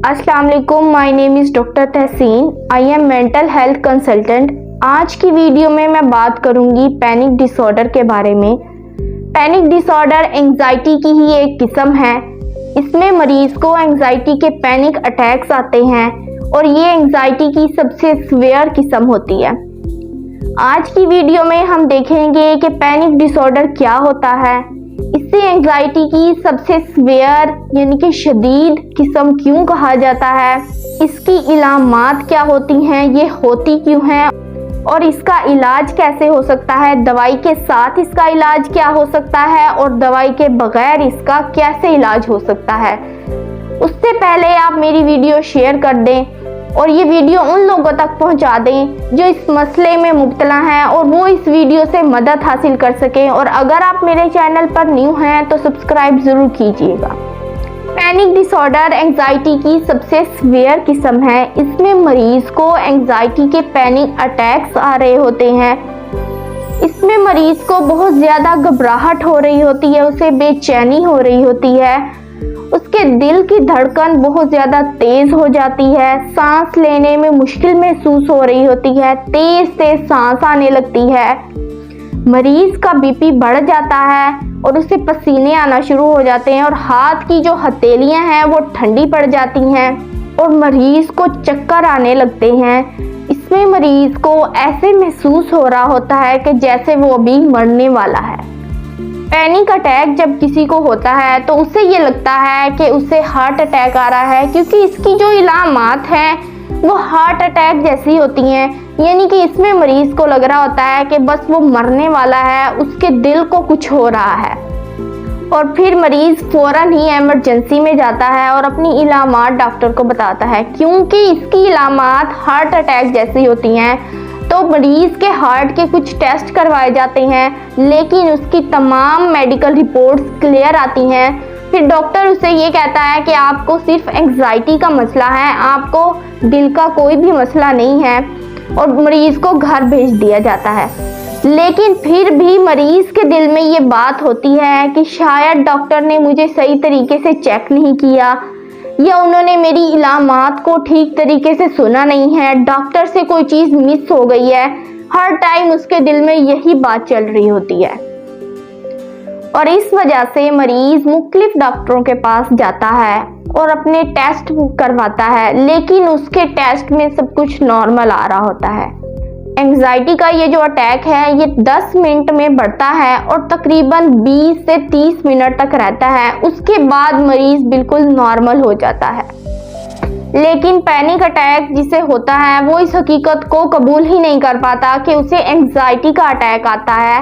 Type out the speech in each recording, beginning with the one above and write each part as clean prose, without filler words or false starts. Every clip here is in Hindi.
अस्सलाम वालेकुम, my name is doctor Tahseen. I am mental health consultant. आज की वीडियो में मैं बात करूंगी पैनिक डिसऑर्डर के बारे में। पैनिक डिसऑर्डर एंजाइटी की ही एक किस्म है। इसमें मरीज को एंजाइटी के पैनिक अटैक्स आते हैं और ये एंजाइटी की सबसे सीवियर किस्म होती है। आज की वीडियो में हम देखेंगे कि पैनिक डिसऑर्डर क्या होता है, इससे एंजाइटी की सबसे सीवियर यानी कि शदीद किस्म क्यों कहा जाता है, इसकी इलामात क्या होती हैं, ये होती क्यों हैं और इसका इलाज कैसे हो सकता है, दवाई के साथ इसका इलाज क्या हो सकता है और दवाई के बगैर इसका कैसे इलाज हो सकता है। उससे पहले आप मेरी वीडियो शेयर कर दें और ये वीडियो उन लोगों तक पहुंचा दें जो इस मसले में मुब्तला हैं और वो इस वीडियो से मदद हासिल कर सकें। और अगर आप मेरे चैनल पर न्यू हैं तो सब्सक्राइब ज़रूर कीजिएगा। पैनिक डिसऑर्डर एंजाइटी की सबसे सीवियर किस्म है। इसमें मरीज को एंजाइटी के पैनिक अटैक्स आ रहे होते हैं। इसमें मरीज को बहुत ज़्यादा घबराहट हो रही होती है, उसे बेचैनी हो रही होती है, उसके दिल की धड़कन बहुत ज़्यादा तेज़ हो जाती है, सांस लेने में मुश्किल महसूस हो रही होती है, तेज़ तेज़ सांस आने लगती है, मरीज का बीपी बढ़ जाता है और उसे पसीने आना शुरू हो जाते हैं और हाथ की जो हथेलियां हैं वो ठंडी पड़ जाती हैं और मरीज को चक्कर आने लगते हैं। इसमें मरीज को ऐसे महसूस हो रहा होता है कि जैसे वो अभी मरने वाला है। पैनिक अटैक जब किसी को होता है तो उसे ये लगता है कि उसे हार्ट अटैक आ रहा है, क्योंकि इसकी जो इलामात हैं वो हार्ट अटैक जैसी होती हैं। यानी कि इसमें मरीज को लग रहा होता है कि बस वो मरने वाला है, उसके दिल को कुछ हो रहा है और फिर मरीज फ़ौरन ही इमरजेंसी में जाता है और अपनी इलामात डॉक्टर को बताता है। क्योंकि इसकी इलामात हार्ट अटैक जैसी होती हैं तो मरीज के हार्ट के कुछ टेस्ट करवाए जाते हैं, लेकिन उसकी तमाम मेडिकल रिपोर्ट्स क्लियर आती हैं। फिर डॉक्टर उसे ये कहता है कि आपको सिर्फ एंजाइटी का मसला है, आपको दिल का कोई भी मसला नहीं है और मरीज को घर भेज दिया जाता है। लेकिन फिर भी मरीज के दिल में ये बात होती है कि शायद डॉक्टर ने मुझे सही तरीके से चेक नहीं किया या उन्होंने मेरी इलामात को ठीक तरीके से सुना नहीं है, डॉक्टर से कोई चीज़ मिस हो गई है। हर टाइम उसके दिल में यही बात चल रही होती है और इस वजह से मरीज मुख्तलिफ डॉक्टरों के पास जाता है और अपने टेस्ट करवाता है, लेकिन उसके टेस्ट में सब कुछ नॉर्मल आ रहा होता है। एंजाइटी का ये जो अटैक है ये 10 मिनट में बढ़ता है और तकरीबन 20 से 30 मिनट तक रहता है। उसके बाद मरीज बिल्कुल नॉर्मल हो जाता है। लेकिन पैनिक अटैक जिसे होता है वो इस हकीकत को कबूल ही नहीं कर पाता कि उसे एंजाइटी का अटैक आता है,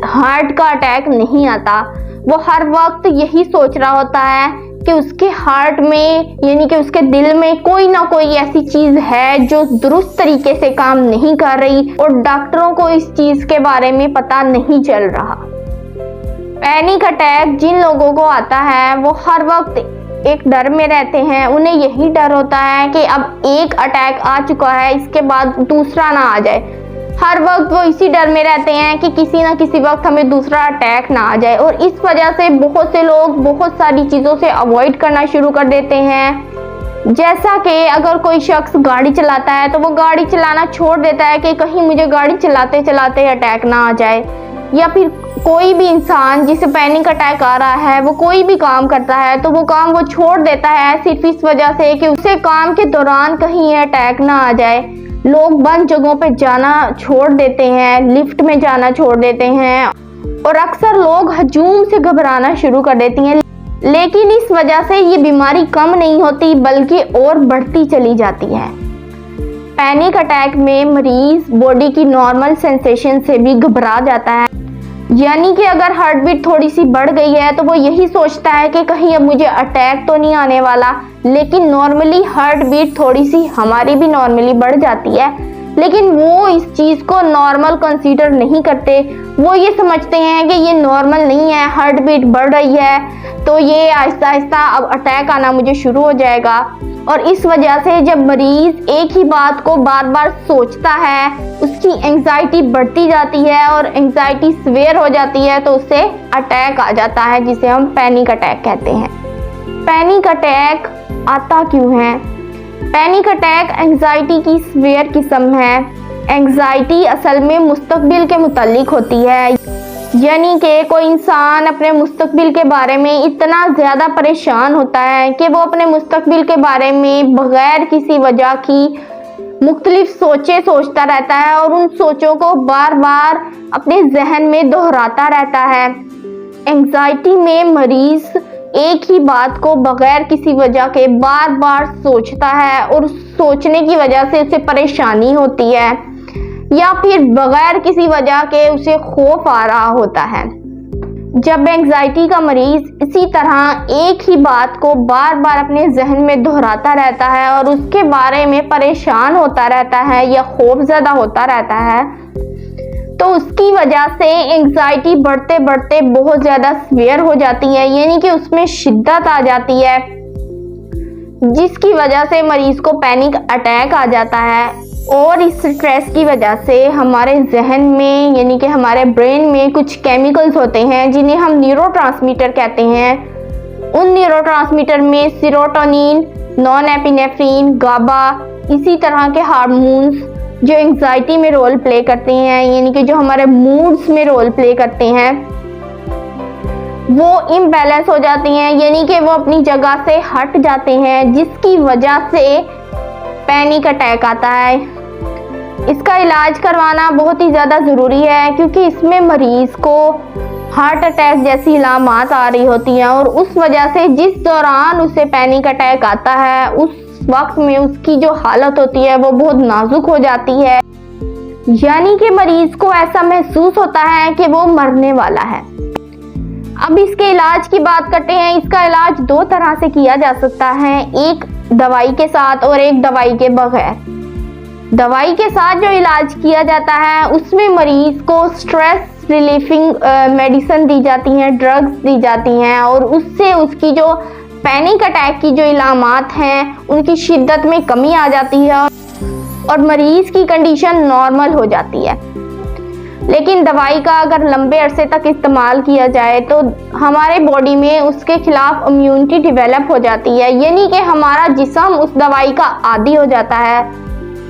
हार्ट का अटैक नहीं आता। वो हर वक्त यही सोच रहा होता है कि उसके हार्ट में यानी कि उसके दिल में कोई ना कोई ऐसी चीज़ है जो दुरुस्त तरीके से काम नहीं कर रही और डॉक्टरों को इस चीज़ के बारे में पता नहीं चल रहा। पैनिक अटैक जिन लोगों को आता है वो हर वक्त एक डर में रहते हैं। उन्हें यही डर होता है कि अब एक अटैक आ चुका है, इसके बाद दूसरा ना आ जाए। हर वक्त वो इसी डर में रहते हैं कि किसी ना किसी वक्त हमें दूसरा अटैक ना आ जाए और इस वजह से बहुत से लोग बहुत सारी चीज़ों से अवॉइड करना शुरू कर देते हैं। जैसा कि अगर कोई शख्स गाड़ी चलाता है तो वो गाड़ी चलाना छोड़ देता है कि कहीं मुझे गाड़ी चलाते चलाते अटैक ना आ जाए, या फिर कोई भी इंसान जिसे पैनिक अटैक आ रहा है वो कोई भी काम करता है तो वो काम वो छोड़ देता है सिर्फ इस वजह से कि उसे काम के दौरान कहीं अटैक ना आ जाए। लोग बंद जगहों पे जाना छोड़ देते हैं, लिफ्ट में जाना छोड़ देते हैं और अक्सर लोग हजूम से घबराना शुरू कर देती हैं। लेकिन इस वजह से ये बीमारी कम नहीं होती बल्कि और बढ़ती चली जाती है। पैनिक अटैक में मरीज बॉडी की नॉर्मल सेंसेशन से भी घबरा जाता है। यानी कि अगर हार्ट बीट थोड़ी सी बढ़ गई है तो वो यही सोचता है कि कहीं अब मुझे अटैक तो नहीं आने वाला। लेकिन नॉर्मली हार्ट बीट थोड़ी सी हमारी भी नॉर्मली बढ़ जाती है, लेकिन वो इस चीज़ को नॉर्मल कंसीडर नहीं करते। वो ये समझते हैं कि ये नॉर्मल नहीं है, हार्ट बीट बढ़ रही है तो ये आहिस्ता आहिस्ता अब अटैक आना मुझे शुरू हो जाएगा। और इस वजह से जब मरीज एक ही बात को बार बार सोचता है उसकी एंजाइटी बढ़ती जाती है और एंजाइटी सीवियर हो जाती है तो उससे अटैक आ जाता है जिसे हम पैनिक अटैक कहते हैं। पैनिक अटैक आता क्यों है? पैनिक अटैक एंजाइटी की सीवियर किस्म है। एंजाइटी असल में मुस्तकबिल के मुतालिक होती है, यानी कि कोई इंसान अपने मुस्तकबिल के बारे में इतना ज़्यादा परेशान होता है कि वो अपने मुस्तकबिल के बारे में बग़ैर किसी वजह की मुख्तलिफ सोचें सोचता रहता है और उन सोचों को बार बार अपने जहन में दोहराता रहता है। एंजाइटी में मरीज़ एक ही बात को बग़ैर किसी वजह के बार बार सोचता है और सोचने की वजह से उसे परेशानी होती है या फिर बग़ैर किसी वजह के उसे खौफ आ रहा होता है। जब एंजाइटी का मरीज़ इसी तरह एक ही बात को बार बार अपने जहन में दोहराता रहता है और उसके बारे में परेशान होता रहता है या खौफज़दा होता रहता है, तो उसकी वजह से एंजाइटी बढ़ते बढ़ते बहुत ज़्यादा सीवियर हो जाती है, यानी कि उसमें शिद्दत आ जाती है, जिसकी वजह से मरीज़ को पैनिक अटैक आ जाता है। और इस स्ट्रेस की वजह से हमारे जहन में यानी कि हमारे ब्रेन में कुछ केमिकल्स होते हैं जिन्हें हम न्यूरोट्रांसमीटर कहते हैं। उन न्यूरोट्रांसमीटर में सेरोटोनिन, नॉरएपिनेफ्रिन, गाबा, इसी तरह के हार्मोन्स जो एंजाइटी में रोल प्ले करते हैं, यानी कि जो हमारे मूड्स में रोल प्ले करते हैं, वो इम्बैलेंस हो जाती हैं, यानी कि वो अपनी जगह से हट जाते हैं, जिसकी वजह से पैनिक अटैक आता है। इसका इलाज करवाना बहुत ही ज़्यादा ज़रूरी है, क्योंकि इसमें मरीज़ को हार्ट अटैक जैसी इलामात आ रही होती हैं और उस वजह से जिस दौरान उसे पैनिक अटैक आता है उस वक्त में उसकी जो हालत होती है वो बहुत नाजुक हो जाती है, यानी कि मरीज़ को ऐसा महसूस होता है कि वो मरने वाला है। अब इसके इलाज की बात करते हैं। इसका इलाज दो तरह से किया जा सकता है, एक दवाई के साथ और एक दवाई के बगैर। दवाई के साथ जो इलाज किया जाता है उसमें मरीज को स्ट्रेस रिलीफिंग मेडिसिन दी जाती हैं, ड्रग्स दी जाती हैं और उससे उसकी जो पैनिक अटैक की जो इलामात हैं उनकी शिद्दत में कमी आ जाती है और मरीज की कंडीशन नॉर्मल हो जाती है। लेकिन दवाई का अगर लंबे अरसे तक इस्तेमाल किया जाए तो हमारे बॉडी में उसके खिलाफ इम्यूनिटी डेवलप हो जाती है, यानी कि हमारा जिस्म उस दवाई का आदी हो जाता है,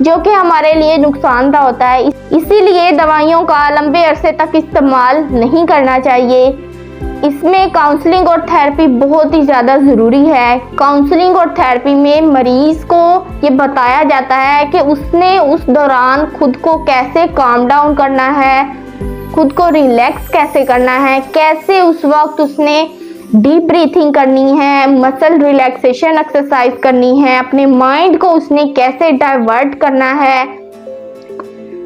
जो कि हमारे लिए नुकसानदा होता है। इसीलिए दवाइयों का लंबे अरसे तक इस्तेमाल नहीं करना चाहिए। इसमें काउंसलिंग और थेरेपी बहुत ही ज़्यादा ज़रूरी है। काउंसलिंग और थेरेपी में मरीज़ को ये बताया जाता है कि उसने उस दौरान खुद को कैसे काम डाउन करना है, खुद को रिलैक्स कैसे करना है, कैसे उस वक्त उसने डीप ब्रीथिंग करनी है, मसल रिलैक्सेशन एक्सरसाइज करनी है, अपने माइंड को उसने कैसे डाइवर्ट करना है।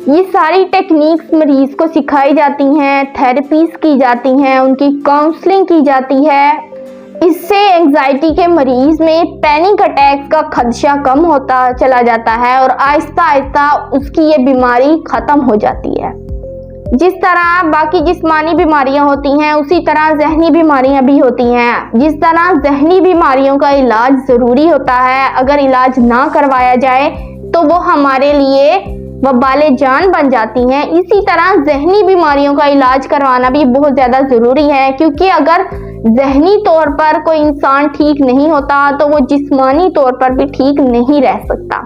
ये सारी टेक्निक्स मरीज को सिखाई जाती हैं, थेरेपीज की जाती हैं, उनकी काउंसलिंग की जाती है। इससे एंजाइटी के मरीज में पैनिक अटैक्स का खदशा कम होता चला जाता है और आहिस्ता आहिस्ता उसकी ये बीमारी ख़त्म हो जाती है। जिस तरह बाकी जिस्मानी बीमारियां होती हैं उसी तरह जहनी बीमारियां भी होती हैं। जिस तरह जहनी बीमारियों का इलाज ज़रूरी होता है, अगर इलाज ना करवाया जाए तो वो हमारे लिए वबाले जान बन जाती हैं, इसी तरह जहनी बीमारियों का इलाज करवाना भी बहुत ज़्यादा ज़रूरी है, क्योंकि अगर जहनी तौर पर कोई इंसान ठीक नहीं होता तो वो जिस्मानी तौर पर भी ठीक नहीं रह सकता।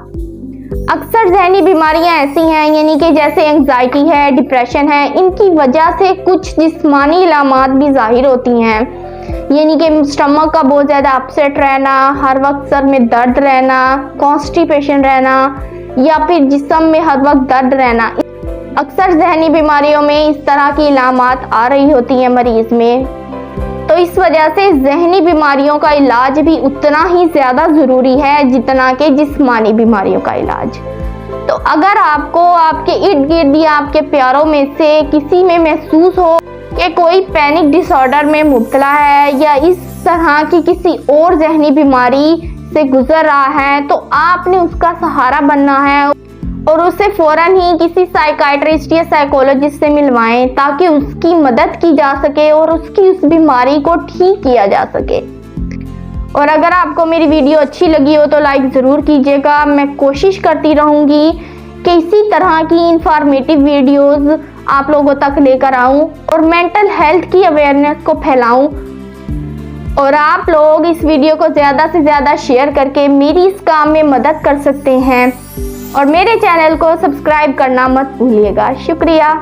अक्सर जहनी बीमारियां ऐसी हैं, यानी कि जैसे एंजाइटी है, डिप्रेशन है, इनकी वजह से कुछ जिस्मानी इलामात भी जाहिर होती हैं, यानी कि स्टमक का बहुत ज़्यादा अपसेट रहना, हर वक्त सर में दर्द रहना, कॉन्स्टिपेशन रहना या फिर जिस्म में हर वक्त दर्द रहना। अक्सर जहनी बीमारियों में इस तरह की इलामात आ रही होती हैं मरीज में, तो इस वजह से जहनी बीमारियों का इलाज भी उतना ही ज़्यादा ज़रूरी है जितना कि जिस्मानी बीमारियों का इलाज। तो अगर आपको आपके इर्द गिर्द या आपके प्यारों में से किसी में महसूस हो कि कोई पैनिक डिसऑर्डर में मुब्तला है या इस तरह की किसी और जहनी बीमारी से गुजर रहा है, तो आपने उसका सहारा बनना है और उसे फ़ौरन ही किसी साइकाइट्रिस्ट या साइकोलॉजिस्ट से मिलवाएं, ताकि उसकी मदद की जा सके और उसकी उस बीमारी को ठीक किया जा सके। और अगर आपको मेरी वीडियो अच्छी लगी हो तो लाइक ज़रूर कीजिएगा। मैं कोशिश करती रहूँगी कि इसी तरह की इंफॉर्मेटिव वीडियोज़ आप लोगों तक लेकर आऊँ और मेंटल हेल्थ की अवेयरनेस को फैलाऊँ। और आप लोग इस वीडियो को ज़्यादा से ज़्यादा शेयर करके मेरी इस काम में मदद कर सकते हैं और मेरे चैनल को सब्सक्राइब करना मत भूलिएगा। शुक्रिया।